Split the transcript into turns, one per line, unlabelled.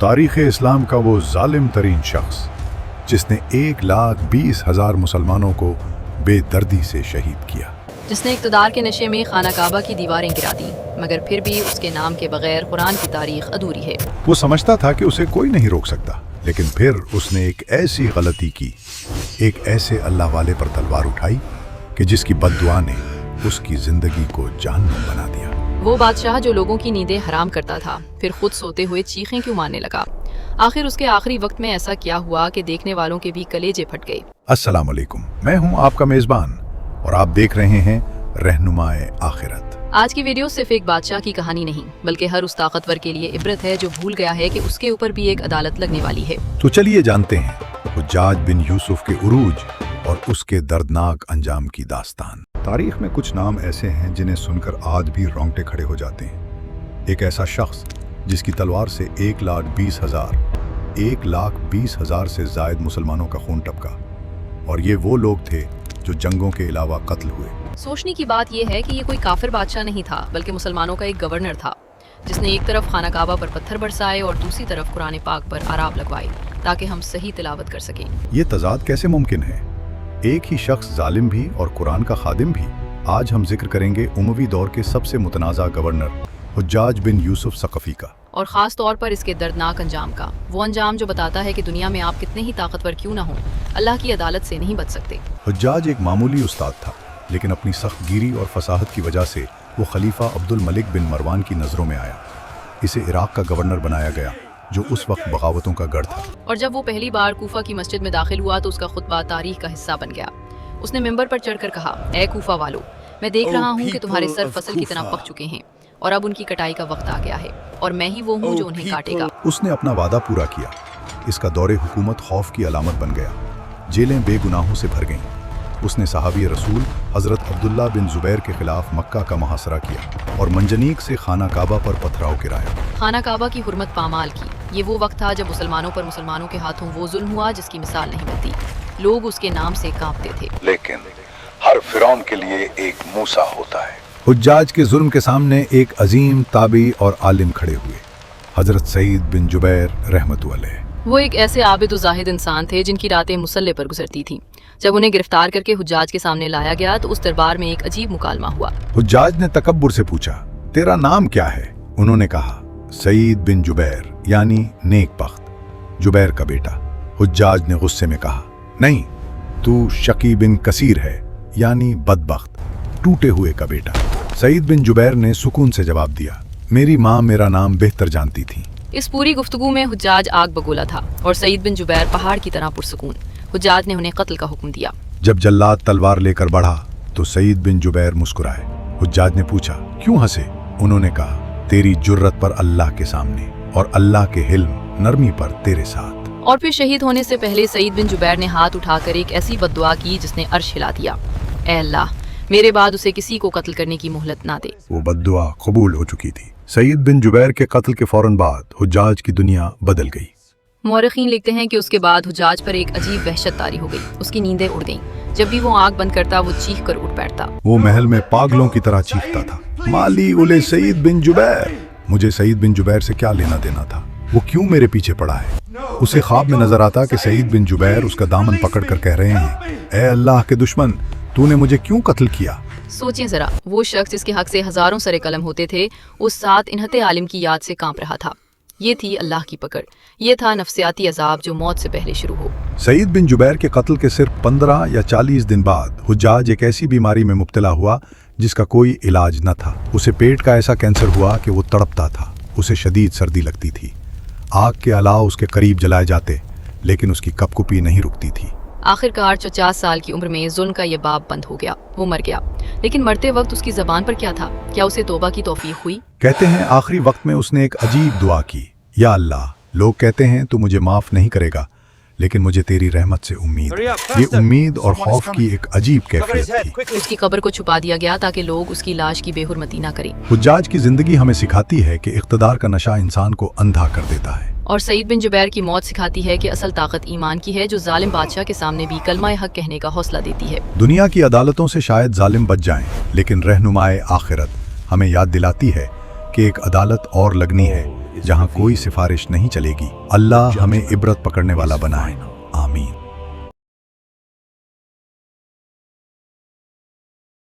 तारीख़ इस्लाम का वो जालिम तरीन शख्स जिसने 1,20,000 मुसलमानों को बेदर्दी से शहीद किया,
जिसने इक़्तिदार के नशे में खाना काबा की दीवारें गिरा दी, मगर फिर भी उसके नाम के बगैर कुरान की तारीख अधूरी है।
वो समझता था कि उसे कोई नहीं रोक सकता, लेकिन फिर उसने एक ऐसी गलती की, एक ऐसे अल्लाह वाले पर तलवार उठाई कि जिसकी बद्दुआ ने उसकी जिंदगी को जहन्नुम बना दिया।
वो बादशाह जो लोगों की नींदें हराम करता था, फिर खुद सोते हुए चीखें क्यों मारने लगा? आखिर उसके आखिरी वक्त में ऐसा क्या हुआ कि देखने वालों के भी कलेजे फट गए।
अस्सलाम वालेकुम, मैं हूं आपका मेजबान और आप देख रहे हैं रहनुमाए आखिरत।
आज की वीडियो सिर्फ एक बादशाह की कहानी नहीं, बल्कि हर उस ताकतवर के लिए इबरत है जो भूल गया है कि उसके ऊपर भी एक अदालत लगने वाली है।
तो चलिए जानते हैं हुज्जाज बिन यूसुफ के उरूज और उसके दर्दनाक अंजाम की दास्तान। तारीख में कुछ नाम ऐसे हैं जिन्हें सुनकर आज भी रोंगटे खड़े हो जाते हैं। एक ऐसा शख्स जिसकी तलवार से 1,20,000 से जायद मुसलमानों का खून टपका, और ये वो लोग थे जो जंगों के अलावा कत्ल हुए।
सोचने की बात यह है कि ये कोई काफिर बादशाह नहीं था, बल्कि मुसलमानों का एक गवर्नर था, जिसने एक तरफ खाना काबा पर पत्थर बरसाए और दूसरी तरफ कुरान पाक पर आराब लगवाए ताकि हम सही तिलावत कर सकें।
ये तजाद कैसे मुमकिन है? एक ही शख्स जालिम भी और कुरान का खादिम भी। आज हम जिक्र करेंगे उमवी दौर के सबसे मुतनाज़ा गवर्नर हुज्जाज बिन यूसुफ सकफी का,
और ख़ास तौर पर इसके दर्दनाक अंजाम का। वो अंजाम जो बताता है कि दुनिया में आप कितने ही ताकतवर क्यों ना हो, अल्लाह की अदालत से नहीं बच सकते।
हुज्जाज एक मामूली उस्ताद था, लेकिन अपनी सख्त गिरी और फसाहत की वजह से वो खलीफा अब्दुल मलिक बिन मरवान की नज़रों में आया। इसे इराक का गवर्नर बनाया गया, जो उस वक्त बगावतों का गढ़ था।
और जब वो पहली बार कूफा की मस्जिद में दाखिल हुआ तो उसका खुतबा तारीख का हिस्सा बन गया। उसने मिंबर पर चढ़कर कहा, ऐ कूफा वालों, मैं देख रहा हूँ कि तुम्हारे सर फसल की तरह पक चुके हैं और अब उनकी कटाई का वक्त आ गया है, और मैं ही वो हूँ जो उन्हें काटेगा।
उसने अपना वादा पूरा किया। इसका दौरे हुकूमत खौफ की अलामत बन गया। जेलें बेगुनाहों से भर गईं। उसने सहाबी रसूल हजरत अब्दुल्ला बिन जुबैर के खिलाफ मक्का का मुहासरा किया और मंजनीक से खाना काबा पर पथराव गिराया।
खाना काबा की हुर्मत पामाल की। ये वो वक्त था जब मुसलमानों पर मुसलमानों के हाथों वो जुल्म हुआ जिसकी मिसाल नहीं मिलती। लोग उसके नाम से कांपते थे।
लेकिन हर फिरौन के लिए एक मूसा होता है। हुज्जाज के जुल्म के सामने एक अजीम ताबी और आलिम खड़े हुए, हजरत सईद बिन जुबैर रहमतुल्लाह अलैह।
वो एक ऐसे आबिद और जाहिद इंसान थे जिनकी रातें मुसल्ले पर गुजरती थीं। जब उन्हें गिरफ्तार करके हुज्जाज के सामने लाया गया तो उस दरबार में एक अजीब मुकालमा हुआ।
हुज्जाज ने तकब्बुर से पूछा, तेरा नाम क्या है? उन्होंने कहा, सईद बिन जुबैर, यानी नेक बख्त, जुबैर का बेटा। हुज्जाज ने गुस्से में कहा, नहीं, तू शकी बिन कसीर है, यानी बदबख्त, टूटे हुए का बेटा। सईद बिन जुबैर ने सुकून से जवाब दिया, मेरी माँ मेरा नाम बेहतर जानती थी।
इस पूरी गुफ्तगू में हुज्जाज आग बगोला था और सईद बिन जुबैर पहाड़ की तरह पुरसुकून। हुज्जाज ने उन्हें कत्ल का हुक्म दिया।
जब जल्लाद तलवार लेकर बढ़ा तो सईद बिन जुबैर मुस्कुराए। हुज्जाज ने पूछा, क्यों हंसे? उन्होंने कहा, तेरी जुर्रत पर अल्लाह के सामने और अल्लाह के हिल्म नरमी पर तेरे साथ।
और फिर शहीद होने से पहले सईद बिन जुबैर ने हाथ उठाकर एक ऐसी बद्दुआ की जिसने अर्श हिला दिया, ऐ अल्लाह, मेरे बाद उसे किसी को कत्ल करने की मोहलत ना दे।
वो बद्दुआ कबूल हो चुकी थी। सईद बिन जुबैर के कत्ल के फौरन बाद हुज्जाज की दुनिया बदल गई।
मौरखीन लिखते हैं कि उसके बाद हुज्जाज पर एक अजीब वहशत तारी हो गई। उसकी नींदें उड़ गईं। जब भी वो आंख बंद करता वो चीख कर उठ बैठता।
वो महल में पागलों की तरह चीखता था, माली उले सईद बिन जुबैर। मुझे सईद बिन जुबैर से क्या लेना देना था? वो क्यों मेरे पीछे पड़ा है? उसे ख्वाब में नजर आता कि सईद बिन जुबैर उसका दामन पकड़ कर कह रहे हैं, ऐ अल्लाह के दुश्मन, तूने मुझे क्यों कत्ल किया?
सोचिए जरा, वो शख्स जिसके हक से हजारों सरे कलम होते थे, उस साथ इन्हते आलिम की याद से कांप रहा था। ये थी अल्लाह की पकड़। ये था नफ्सियाती अजाब जो मौत से पहले शुरू हो।
सईद बिन जुबैर के कत्ल के सिर्फ 15 या 40 दिन बाद हुज्जाज एक ऐसी बीमारी में मुब्तला हुआ जिसका कोई इलाज न था। उसे पेट का ऐसा कैंसर हुआ कि वो तड़पता था। उसे शदीद सर्दी लगती थी। आग के अलाव उसके करीब जलाए जाते, लेकिन उसकी कपकुपी नहीं रुकती थी।
आखिरकार 50 साल की उम्र में जुल्म का ये बाब बंद हो गया। वो मर गया, लेकिन मरते वक्त उसकी जबान पर क्या था? क्या उसे तौबा की तौफीक हुई?
कहते हैं आखिरी वक्त में उसने एक अजीब दुआ की, या अल्लाह, लोग कहते हैं तू मुझे माफ नहीं करेगा, लेकिन मुझे तेरी रहमत से उम्मीद। ये उम्मीद और खौफ की एक अजीब कैफियत थी।
उसकी कब्र को छुपा दिया गया ताकि लोग उसकी लाश की बेहुरमती ना करें।
हुज्जाज की जिंदगी हमें सिखाती है कि इख्तिदार का नशा इंसान को अंधा कर देता है।
और सईद बिन जुबैर की मौत सिखाती है कि असल ताकत ईमान की है, जो जालिम बादशाह के सामने भी कलमा हक कहने का हौसला देती है।
दुनिया की अदालतों से शायद जालिम बच जाएं, लेकिन रहनुमाए आखिरत हमें याद दिलाती है कि एक अदालत और लगनी है जहां कोई सिफारिश नहीं चलेगी। अल्लाह हमें इबरत पकड़ने वाला बनाए।